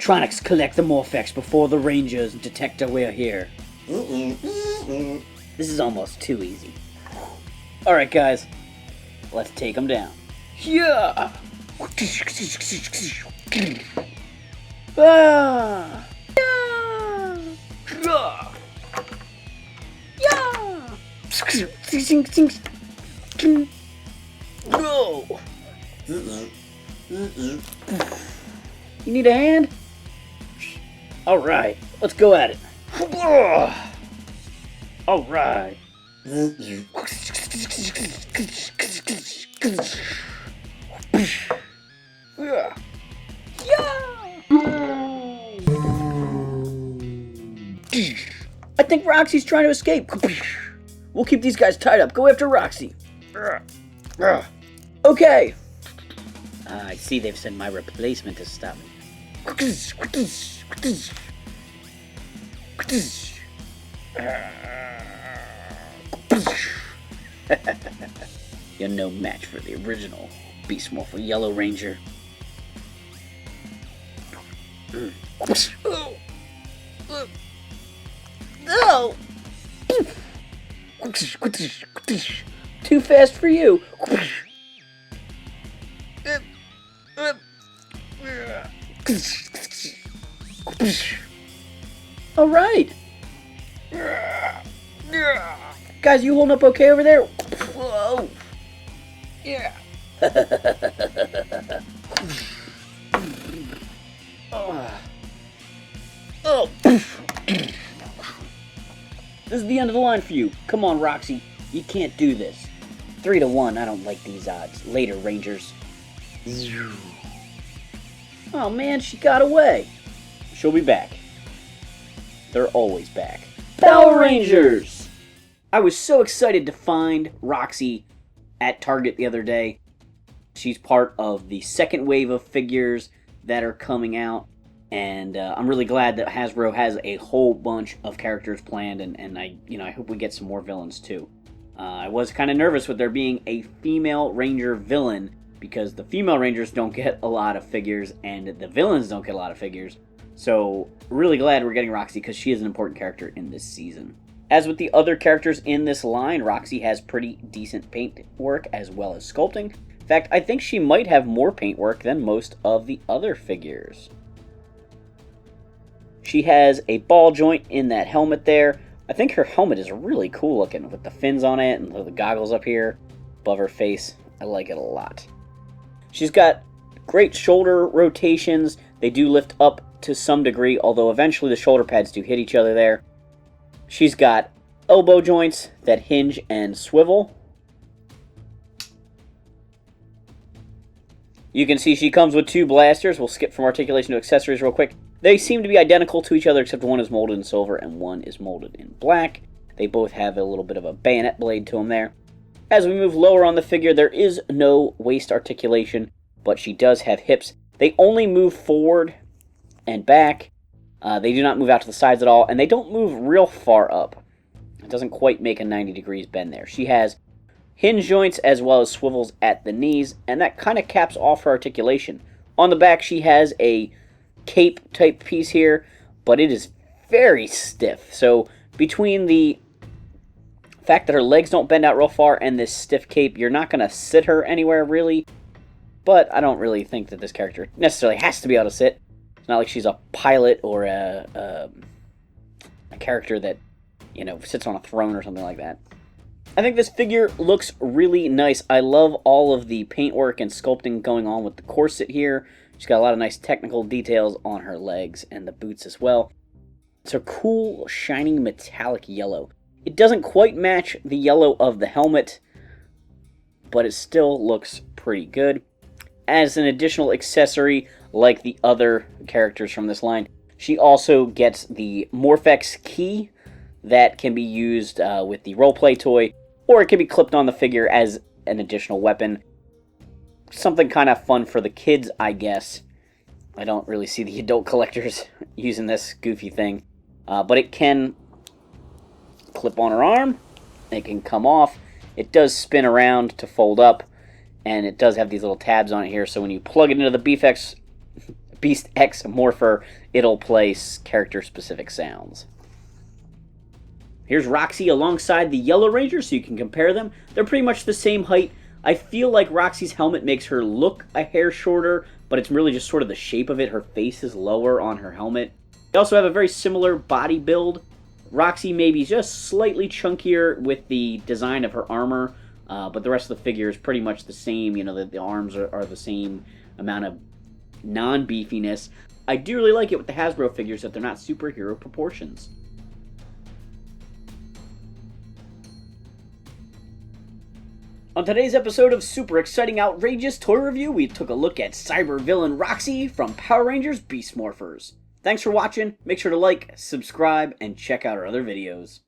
Electronics collect the Morphex before the Rangers detect that we're here. This is almost too easy. Alright guys, let's take them down. Yeah! Ah! Yeah! Go! You need a hand? Alright, let's go at it. Alright. Yeah! I think Roxy's trying to escape. We'll keep these guys tied up. Go after Roxy. Okay. I see they've sent my replacement to stop me. You're no match for the original Beast Morpher Yellow Ranger. No! Too fast for you. All right. Guys, you holding up okay over there? Whoa. Yeah. Oh. This is the end of the line for you. Come on, Roxy. You can't do this. 3-1. I don't like these odds. Later, Rangers. Oh man, she got away. She'll be back. They're always back. Power Rangers! I was so excited to find Roxy at Target the other day. She's part of the second wave of figures that are coming out. And I'm really glad that Hasbro has a whole bunch of characters planned, and I hope we get some more villains too. I was kind of nervous with there being a female Ranger villain, because the female Rangers don't get a lot of figures, and the villains don't get a lot of figures. So, really glad we're getting Roxy, because she is an important character in this season. As with the other characters in this line, Roxy has pretty decent paint work as well as sculpting. In fact, I think she might have more paint work than most of the other figures. She has a ball joint in that helmet there. I think her helmet is really cool looking with the fins on it and the goggles up here above her face. I like it a lot. She's got great shoulder rotations. They do lift up to some degree, although eventually the shoulder pads do hit each other there. She's got elbow joints that hinge and swivel. You can see she comes with 2 blasters. We'll skip from articulation to accessories real quick. They seem to be identical to each other, except one is molded in silver and one is molded in black. They both have a little bit of a bayonet blade to them there. As we move lower on the figure, there is no waist articulation, but she does have hips. They only move forward and back. They do not move out to the sides at all, and they don't move real far up. It doesn't quite make a 90 degrees bend there. She has hinge joints as well as swivels at the knees, and that kind of caps off her articulation. On the back, she has a cape type piece here, but it is very stiff. So between the fact that her legs don't bend out real far and this stiff cape, you're not going to sit her anywhere really. But I don't really think that this character necessarily has to be able to sit. It's not like she's a pilot or a character that, sits on a throne or something like that. I think this figure looks really nice. I love all of the paintwork and sculpting going on with the corset here. She's got a lot of nice technical details on her legs and the boots as well. It's a cool, shining metallic yellow. It doesn't quite match the yellow of the helmet, but it still looks pretty good. As an additional accessory, like the other characters from this line, she also gets the Morphex key that can be used with the roleplay toy, or it can be clipped on the figure as an additional weapon. Something kind of fun for the kids, I guess. I don't really see the adult collectors using this goofy thing. But it can clip on her arm. It can come off. It does spin around to fold up. And it does have these little tabs on it here. So when you plug it into the Beast X Morpher, it'll play character-specific sounds. Here's Roxy alongside the Yellow Ranger, so you can compare them. They're pretty much the same height. I feel like Roxy's helmet makes her look a hair shorter, but it's really just sort of the shape of it. Her face is lower on her helmet. They also have a very similar body build. Roxy maybe just slightly chunkier with the design of her armor, but the rest of the figure is pretty much the same. You know, the arms are the same amount of non-beefiness. I do really like it with the Hasbro figures that they're not superhero proportions. On today's episode of Super Exciting Outrageous Toy Review, we took a look at Cybervillian Roxy from Power Rangers Beast Morphers. Thanks for watching. Make sure to like, subscribe, and check out our other videos.